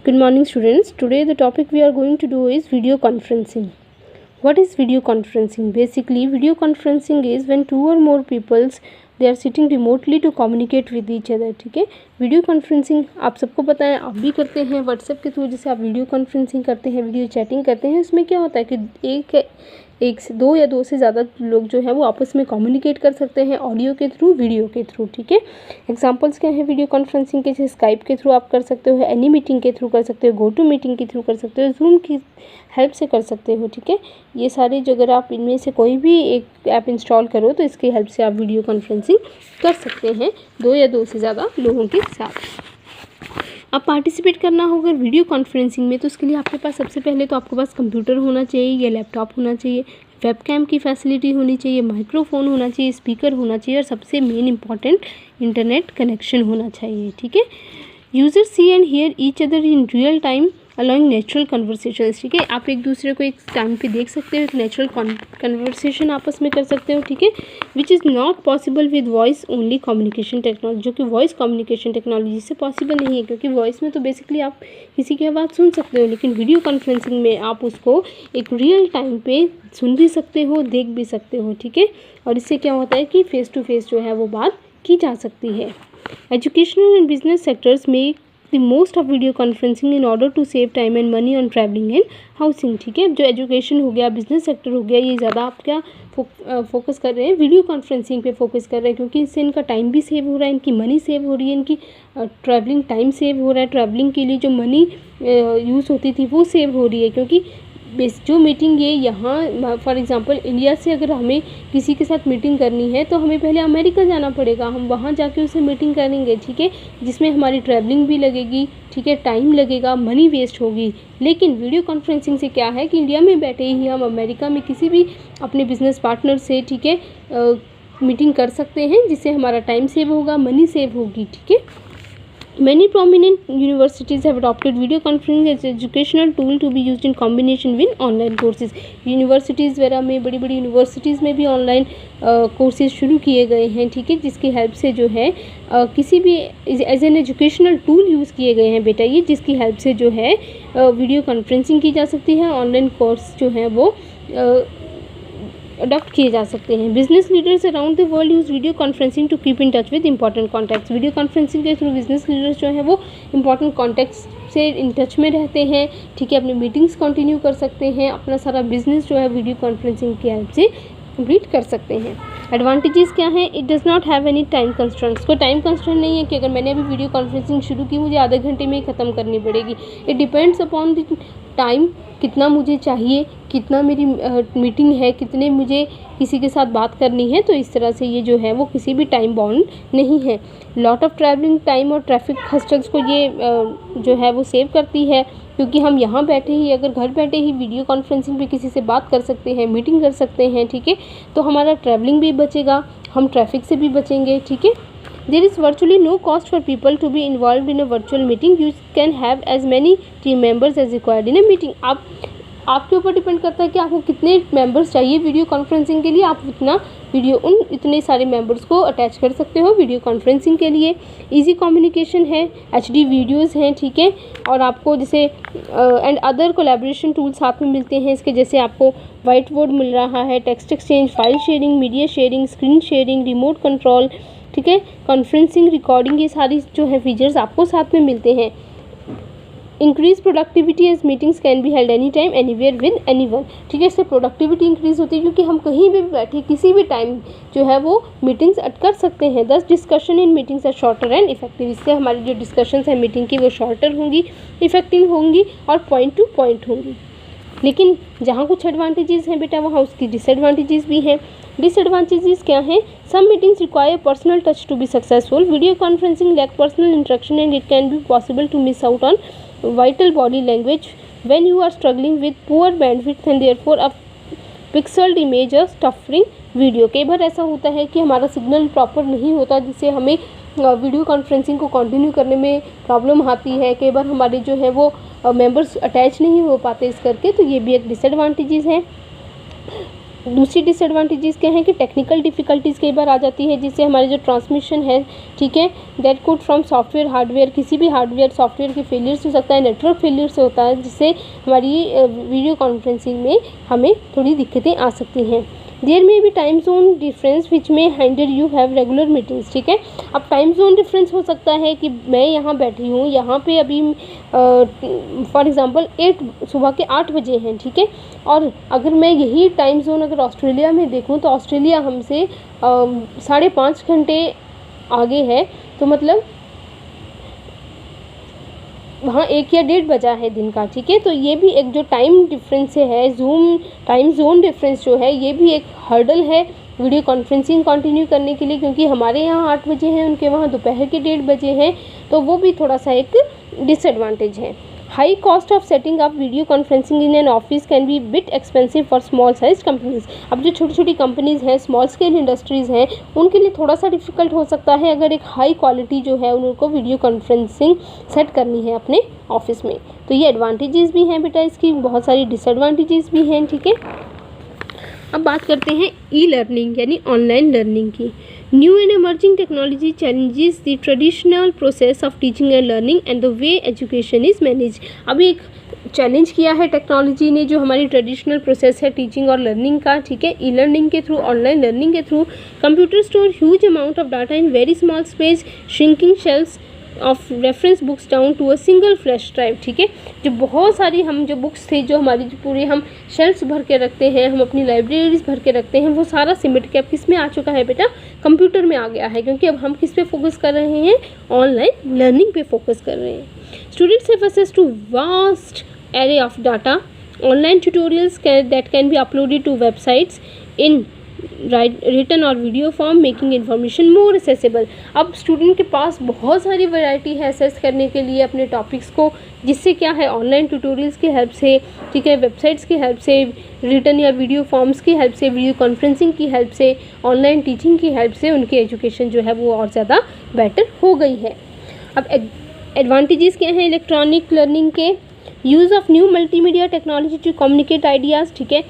Good morning students. Today the topic we are going to do is video conferencing. What is video conferencing? Basically video conferencing is when two or more peoples they are sitting remotely to communicate with each other. ठीक है, video conferencing आप सबको पता है, आप भी करते हैं व्हाट्सएप के थ्रू, जैसे आप वीडियो कॉन्फ्रेंसिंग करते हैं, वीडियो चैटिंग करते हैं। इसमें क्या होता है कि एक से दो या दो से ज़्यादा लोग जो है वो आपस में कम्युनिकेट कर सकते हैं ऑडियो के थ्रू, वीडियो के थ्रू। ठीक है, एग्जांपल्स क्या है वीडियो कॉन्फ्रेंसिंग के? जैसे स्काइप के थ्रू आप कर सकते हो, एनी मीटिंग के थ्रू कर सकते हो, गो टू मीटिंग के थ्रू कर सकते हो, जूम की हेल्प से कर सकते हो। ठीक है, ये सारे जो अगर आप इनमें से कोई भी एक ऐप इंस्टॉल करो तो इसकी हेल्प से आप वीडियो कॉन्फ्रेंसिंग कर सकते हैं दो या दो से ज़्यादा लोगों के साथ। अब पार्टिसिपेट करना होगा वीडियो कॉन्फ्रेंसिंग में तो उसके लिए आपके पास सबसे पहले तो आपके पास कंप्यूटर होना चाहिए या लैपटॉप होना चाहिए, वेबकैम की फैसिलिटी होनी चाहिए, माइक्रोफोन होना चाहिए, स्पीकर होना चाहिए और सबसे मेन इंपॉर्टेंट इंटरनेट कनेक्शन होना चाहिए। ठीक है, user see and hear each other in real time allowing natural conversations. ठीक है, आप एक दूसरे को एक टाइम पे देख सकते हो, एक नेचुरल कन्वर्सेशन आपस में कर सकते हो। ठीक है, which is not possible with voice only communication technology, जो कि वॉइस कम्युनिकेशन टेक्नोलॉजी से पॉसिबल नहीं है, क्योंकि वॉइस में तो बेसिकली आप किसी की आवाज़ सुन सकते हो, लेकिन वीडियो कॉन्फ्रेंसिंग में आप उसको एक रियल टाइम पे सुन भी सकते हो, देख भी सकते हो। ठीक है, और इससे क्या होता है कि फेस टू फेस जो है वो बात की जा सकती है। एजुकेशनल एंड बिजनेस सेक्टर्स में the most of video conferencing in order to save time and money on travelling and housing. ठीक है, जो एजुकेशन हो गया, बिजनेस सेक्टर हो गया, ये ज़्यादा आप क्या फोकस कर रहे हैं, वीडियो कॉन्फ्रेंसिंग पे फोकस कर रहे हैं, क्योंकि इससे इनका टाइम भी सेव हो रहा है, इनकी मनी सेव हो रही है, इनकी ट्रैवलिंग टाइम सेव हो रहा है, ट्रैवलिंग के लिए जो मनी यूज़ होती थी वो सेव हो रही है। क्योंकि जो मीटिंग ये यहाँ फॉर एग्ज़ाम्पल इंडिया से अगर हमें किसी के साथ मीटिंग करनी है तो हमें पहले अमेरिका जाना पड़ेगा, हम वहाँ जाके उससे मीटिंग करेंगे। ठीक है, जिसमें हमारी ट्रैवलिंग भी लगेगी, ठीक है, टाइम लगेगा, मनी वेस्ट होगी। लेकिन वीडियो कॉन्फ्रेंसिंग से क्या है कि इंडिया में बैठे ही हम अमेरिका में किसी भी अपने बिजनेस पार्टनर से, ठीक है, मीटिंग कर सकते हैं, जिससे हमारा टाइम सेव होगा, मनी सेव होगी। ठीक है, many prominent universities have adopted video conferencing as educational tool to be used in combination with online courses। Universities वगैरह में, बड़ी बड़ी यूनिवर्सिटीज़ में भी ऑनलाइन कोर्सेज शुरू किए गए हैं। ठीक है, जिसकी हेल्प से जो है किसी भी as an educational tool use किए गए हैं बेटा ये, जिसकी हेल्प से जो है वीडियो कॉन्फ्रेंसिंग की जा सकती है, ऑनलाइन कोर्स जो है वो अडॉप्ट किए जा सकते हैं। Business leaders around the world use video conferencing to keep in touch with important contacts. Video conferencing के थ्रू बिजनेस लीडर्स जो हैं वो इंपॉर्टेंट कॉन्टैक्ट्स से इन टच में रहते हैं। ठीक है, अपनी मीटिंग्स कंटिन्यू कर सकते हैं, अपना सारा बिजनेस जो है वीडियो कॉन्फ्रेंसिंग की हेल्प से कंप्लीट कर सकते हैं। एडवांटेजेस क्या हैं? It does not have any time constraints. कोई टाइम कंस्ट्रेंट नहीं है कि अगर मैंने अभी वीडियो कॉन्फ्रेंसिंग शुरू की मुझे आधे घंटे में ही ख़त्म करनी पड़ेगी। It depends upon the time, कितना मुझे चाहिए, कितना मेरी मीटिंग है, कितने मुझे किसी के साथ बात करनी है। तो इस तरह से ये जो है वो किसी भी टाइम बाउंड नहीं है। लॉट ऑफ ट्रैवलिंग टाइम और ट्रैफिक हस्टल्स को ये जो है वो सेव करती है, क्योंकि हम यहाँ बैठे ही, अगर घर बैठे ही वीडियो कॉन्फ्रेंसिंग पे किसी से बात कर सकते हैं, मीटिंग कर सकते हैं। ठीक है, तो हमारा ट्रैवलिंग भी बचेगा, हम ट्रैफिक से भी बचेंगे। ठीक है, there is virtually no cost for people to be involved in a virtual meeting. You can have as many team members as required in a meeting। आपके ऊपर डिपेंड करता है कि आपको कितने मेंबर्स चाहिए वीडियो कॉन्फ्रेंसिंग के लिए, आप इतने सारे मेंबर्स को अटैच कर सकते हो वीडियो कॉन्फ्रेंसिंग के लिए। इजी कम्युनिकेशन है, HD वीडियोस हैं। ठीक है, और आपको जैसे एंड अदर कोलैबोरेशन टूल्स साथ में मिलते हैं इसके, जैसे आपको वाइट बोर्ड मिल रहा है, text exchange, file sharing, media sharing, screen sharing, remote control. ठीक है, कॉन्फ्रेंसिंग, रिकॉर्डिंग, ये सारी जो है फीचर्स आपको साथ में मिलते हैं। Increase productivity as meetings can be held any time anywhere with anyone. ठीक है, इससे प्रोडक्टिविटी इंक्रीज होती है, क्योंकि हम कहीं भी बैठे किसी भी टाइम जो है वो मीटिंग्स कर सकते हैं। Thus discussion in meetings are shorter and effective. इससे हमारी जो डिस्कशंस है मीटिंग की वो शॉर्टर होंगी, इफेक्टिव होंगी और पॉइंट टू पॉइंट होंगी। लेकिन जहाँ कुछ एडवांटेजेस हैं बेटा वहाँ उसकी डिसएडवांटेजेस भी हैं। डिसएडवांटेजेस क्या हैं? Some meetings require personal touch to be successful. Video conferencing lack personal interaction and it can be possible to miss out on vital body language when you are struggling with poor bandwidth and therefore a pixeled image or stuttering video। कई बार ऐसा होता है कि हमारा signal proper नहीं होता, जिससे हमें वीडियो कॉन्फ्रेंसिंग को कंटिन्यू करने में प्रॉब्लम आती है। कई बार हमारे जो है वो मेंबर्स अटैच नहीं हो पाते इस करके, तो ये भी एक डिसएडवांटेजेस हैं। दूसरी डिसएडवांटेजेस क्या है कि टेक्निकल डिफ़िकल्टीज़ कई बार आ जाती है, जिससे हमारे जो ट्रांसमिशन है, ठीक है, that could from software hardware, किसी भी हार्डवेयर सॉफ्टवेयर के फेलियर से हो सकता है, नेटवर्क फेलियर से होता है, जिससे हमारी वीडियो कॉन्फ्रेंसिंग में हमें थोड़ी दिक्कतें आ सकती हैं। देयर में भी टाइम जोन डिफरेंस विच में hinder you have regular meetings, ठीक है। अब टाइम जोन डिफरेंस हो सकता है कि मैं यहाँ बैठी हूँ, यहाँ पे अभी फॉर एग्जांपल सुबह के 8 बजे हैं, ठीक है, और अगर मैं यही टाइम जोन अगर ऑस्ट्रेलिया में देखूँ तो ऑस्ट्रेलिया हमसे 5.5 घंटे आगे है, तो मतलब वहाँ 1 या 1.5 बजा है दिन का, ठीक है। तो ये भी एक जो टाइम डिफरेंस है, टाइम जोन डिफरेंस जो है, ये भी एक हर्डल है वीडियो कॉन्फ्रेंसिंग कंटिन्यू करने के लिए, क्योंकि हमारे यहाँ 8 बजे हैं, उनके वहाँ दोपहर के 1.5 बजे हैं, तो वो भी थोड़ा सा एक डिसएडवांटेज है। High cost of setting up video conferencing in an office can be bit expensive for small size companies. अब जो छोटी छोटी कंपनीज हैं, स्मॉल स्केल इंडस्ट्रीज़ हैं, उनके लिए थोड़ा सा डिफिकल्ट हो सकता है अगर एक हाई क्वालिटी जो है उनको वीडियो कॉन्फ्रेंसिंग सेट करनी है अपने ऑफिस में। तो ये एडवांटेजेस भी हैं बेटा, इसकी बहुत सारी डिसएडवांटेजेस भी हैं, ठीक है। अब बात करते हैं ई लर्निंग यानी ऑनलाइन लर्निंग की। New and emerging technology challenges the traditional process of teaching and learning and the way education is manage. अभी एक चैलेंज किया है टेक्नोलॉजी ने जो हमारी ट्रेडिशनल प्रोसेस है टीचिंग और लर्निंग का, ठीक है, ई लर्निंग के थ्रू, ऑनलाइन लर्निंग के through. Computer store huge amount of data in very small space, shrinking shells of reference books down to a single flash drive, ठीक है। जो बहुत सारी हम जो बुक्स थे, जो हमारी जो पूरे हम शेल्फ्स भर के रखते हैं, हम अपनी लाइब्रेरीज भर के रखते हैं, वो सारा सिमट के अब किस में आ चुका है बेटा, कंप्यूटर में आ गया है, क्योंकि अब हम किस पे फोकस कर रहे हैं, ऑनलाइन लर्निंग पे फोकस कर रहे हैं। Students have access to vast array of data, online tutorials that can be uploaded to websites in written और video form, making information more accessible. अब स्टूडेंट के पास बहुत सारी वैरायटी है एक्सेस करने के लिए अपने टॉपिक्स को, जिससे क्या है, ऑनलाइन ट्यूटोरियल्स की हेल्प से, ठीक है, वेबसाइट्स की हेल्प से, रिटन या वीडियो फॉर्म्स की हेल्प से, वीडियो कॉन्फ्रेंसिंग की हेल्प से, ऑनलाइन टीचिंग की हेल्प से उनकी एजुकेशन जो है वो और ज़्यादा बेटर हो गई है। अब एडवांटेजेस क्या हैं इलेक्ट्रॉनिक लर्निंग के? Use of new multimedia technology to communicate ideas, ठीक है,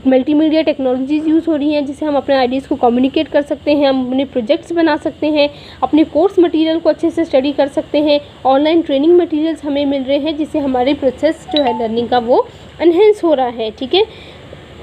मल्टीमीडिया टेक्नोलॉजीज़ यूज़ हो रही हैं जिससे हम अपने आइडियाज़ को कम्युनिकेट कर सकते हैं, हम अपने प्रोजेक्ट्स बना सकते हैं, अपने कोर्स मटेरियल को अच्छे से स्टडी कर सकते हैं, ऑनलाइन ट्रेनिंग मटेरियल्स हमें मिल रहे हैं जिससे हमारे प्रोसेस जो है लर्निंग का वो एनहेंस हो रहा है, ठीक है।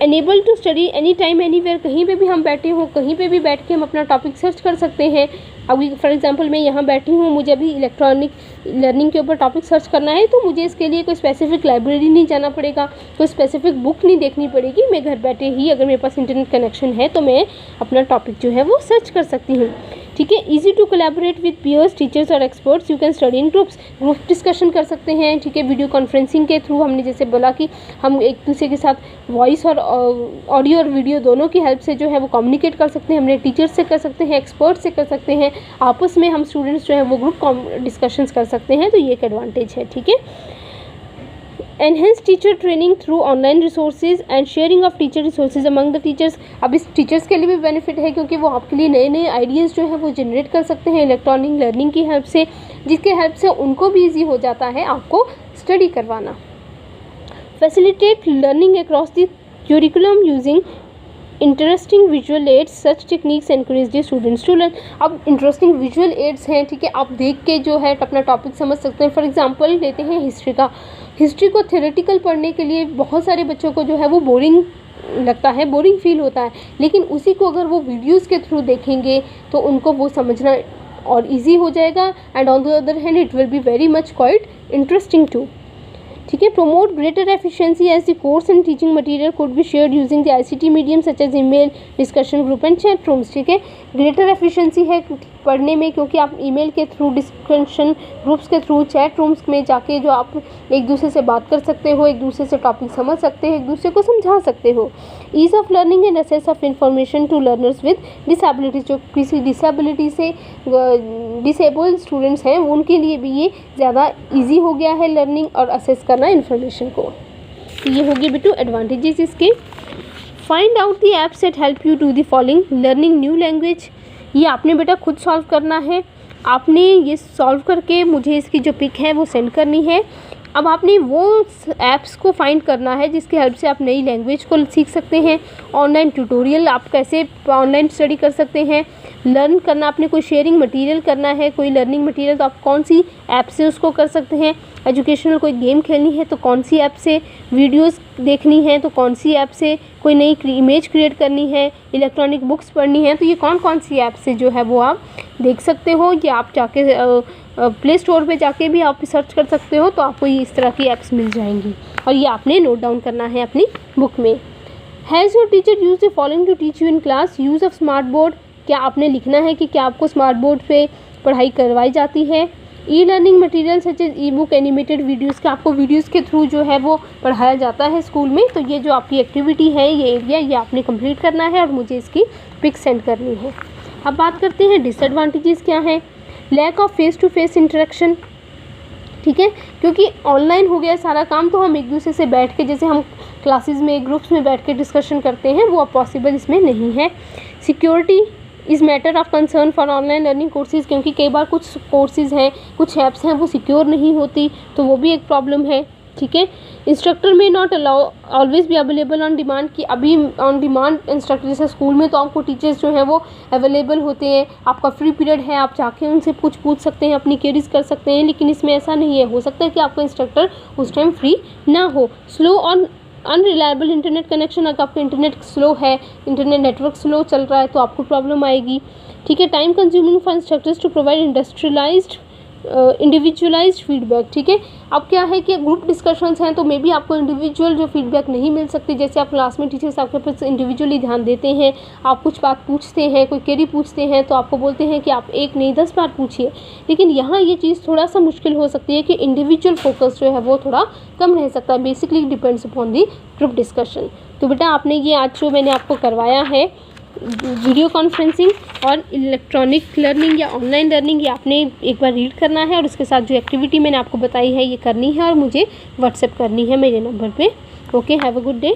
Enable to study any time anywhere, कहीं पे भी हम बैठे हो, कहीं पे भी बैठ के हम अपना टॉपिक सर्च कर सकते हैं। अभी फॉर एग्जांपल मैं यहाँ बैठी हूँ, मुझे अभी इलेक्ट्रॉनिक लर्निंग के ऊपर टॉपिक सर्च करना है, तो मुझे इसके लिए कोई स्पेसिफिक लाइब्रेरी नहीं जाना पड़ेगा, कोई स्पेसिफिक बुक नहीं देखनी पड़ेगी, मैं घर बैठे ही, अगर मेरे पास इंटरनेट कनेक्शन है तो मैं अपना टॉपिक जो है वो सर्च कर सकती हूँ, ठीक है। Easy to collaborate with peers, teachers और experts, you can study in groups, group discussion कर सकते हैं, ठीक है। वीडियो कॉन्फ्रेंसिंग के थ्रू हमने जैसे बोला कि हम एक दूसरे के साथ वॉइस और ऑडियो और वीडियो दोनों की हेल्प से जो है वो कम्युनिकेट कर सकते हैं, हमने टीचर्स से कर सकते हैं, एक्सपर्ट्स से कर सकते हैं, आपस में हम स्टूडेंट्स जो है वो ग्रुप डिस्कशंस कर सकते हैं, तो ये एक एडवांटेज है, ठीक है। Enhance teacher training through online resources and sharing of teacher resources among the teachers. अब इस टीचर्स के लिए भी बेनिफिट है क्योंकि वो आपके लिए नए नए आइडियाज़ जो है वो जनरेट कर सकते हैं इलेक्ट्रॉनिक लर्निंग की हेल्प से, जिसके हेल्प से उनको भी ईजी हो जाता है आपको स्टडी करवाना। Facilitate learning across the curriculum using interesting visual aids, such techniques encourage the students to learn। अब इंटरेस्टिंग विजुअल एड्स हैं, ठीक है, आप देख के जो है अपना टॉपिक समझ सकते हैं। फॉर एग्जांपल लेते हैं हिस्ट्री का, हिस्ट्री को थ्योरेटिकल पढ़ने के लिए बहुत सारे बच्चों को जो है वो बोरिंग लगता है, बोरिंग फील होता है, लेकिन उसी को अगर वो वीडियोज़ के थ्रू देखेंगे तो उनको वो समझना और ईजी हो जाएगा, and on the other hand it will be very much quite interesting to, ठीक है। Promote greater efficiency as the course and teaching material could be shared using the ICT medium such as email, discussion group and chat rooms, ठीक है। Greater efficiency है पढ़ने में क्योंकि आप email के थ्रू, डिस्कशन ग्रुप्स के थ्रू, चैट रूम्स में जाके जो आप एक दूसरे से बात कर सकते हो, एक दूसरे से टॉपिक समझ सकते हो, एक दूसरे को समझा सकते हो। Ease of learning and access of information to learners with disability, जो किसी डिसेबिलिटी से डिसेबल्ड स्टूडेंट्स हैं उनके लिए भी ये ज़्यादा ईजी हो गया है लर्निंग और असेस करना इन्फॉर्मेशन को। ये होगी बेटू एडवांटेजेस इसके। Find out the apps that help you do the following, learning new language, ये आपने बेटा खुद सॉल्व करना है, आपने ये सॉल्व करके मुझे इसकी जो पिक है वो सेंड करनी है। अब आपने वो ऐप्स को फाइंड करना है जिसकी हेल्प से आप नई लैंग्वेज को सीख सकते हैं। ऑनलाइन ट्यूटोरियल आप कैसे ऑनलाइन स्टडी कर सकते हैं, लर्न करना, आपने कोई शेयरिंग मटेरियल करना है, कोई लर्निंग मटेरियल, तो आप कौन सी ऐप से उसको कर सकते हैं। एजुकेशनल कोई गेम खेलनी है तो कौन सी ऐप से, वीडियोस देखनी है तो कौन सी ऐप से, कोई नई इमेज क्रिएट करनी है, इलेक्ट्रॉनिक बुक्स पढ़नी है, तो ये कौन कौन सी ऐप से जो है वो आप देख सकते हो। ये आप जाके प्ले स्टोर पे जाके भी आप सर्च कर सकते हो, तो आपको ये इस तरह की ऐप्स मिल जाएंगी और ये आपने नोट डाउन करना है अपनी बुक में। Has your teacher use the following to teach you in class, use of smart board, क्या आपने लिखना है कि क्या आपको स्मार्ट बोर्ड पे पढ़ाई करवाई जाती है। E learning material such as e book, animated videos, का आपको वीडियोज़ के थ्रू जो है वो पढ़ाया जाता है स्कूल में। तो ये जो आपकी एक्टिविटी है, ये एरिया, ये आपने कंप्लीट करना है और मुझे इसकी पिक सेंड करनी है। अब बात करते हैं डिसएडवांटेजेस क्या हैं। Lack of face to face interaction, ठीक है, क्योंकि ऑनलाइन हो गया सारा काम, तो हम एक दूसरे से बैठ के, जैसे हम क्लासेस में ग्रुप्स में बैठ के डिस्कशन करते हैं, वो अब पॉसिबल इसमें नहीं है। Security is matter of concern for online learning courses, क्योंकि कई बार कुछ कोर्सेज़ हैं, कुछ ऐप्स हैं, वो सिक्योर नहीं होती, तो वो भी एक प्रॉब्लम है। ठीक है, इंस्ट्रक्टर में नॉट अलाउ ऑलवेज भी अवेलेबल ऑन डिमांड, कि अभी ऑन डिमांड इंस्ट्रक्टर, जैसे स्कूल में तो आपको टीचर्स जो हैं वो अवेलेबल होते हैं, आपका फ्री पीरियड है, आप जाके उनसे कुछ पूछ सकते हैं, अपनी क्वेरीज कर सकते हैं, लेकिन इसमें ऐसा नहीं है। हो सकता है कि आपका इंस्ट्रक्टर उस टाइम फ्री ना हो। स्लो और अनरिलायबल इंटरनेट कनेक्शन, अगर आपका इंटरनेट स्लो है, इंटरनेट नेटवर्क स्लो चल रहा है, तो आपको प्रॉब्लम आएगी। ठीक है, time consuming for instructors to provide individualised feedback. ठीक है, अब क्या है कि ग्रुप डिस्कशंस हैं, तो मे बी आपको इंडिविजुअल जो फीडबैक नहीं मिल सकती, जैसे आप क्लास में टीचर्स आपके पास इंडिविजुअली ध्यान देते हैं, आप कुछ बात पूछते हैं, कोई क्वेरी पूछते हैं, तो आपको बोलते हैं कि आप एक नहीं 10 बार पूछिए, लेकिन यहाँ ये चीज़ थोड़ा सा मुश्किल हो सकती है कि इंडिविजुअल फोकस जो है वो थोड़ा कम रह सकता है। Basically depends upon the group discussion. तो बेटा आपने ये आज जो मैंने आपको करवाया है वीडियो कॉन्फ्रेंसिंग और इलेक्ट्रॉनिक लर्निंग या ऑनलाइन लर्निंग, ये आपने एक बार रीड करना है और उसके साथ जो एक्टिविटी मैंने आपको बताई है ये करनी है और मुझे व्हाट्सएप करनी है मेरे नंबर पे। Okay, have a good day.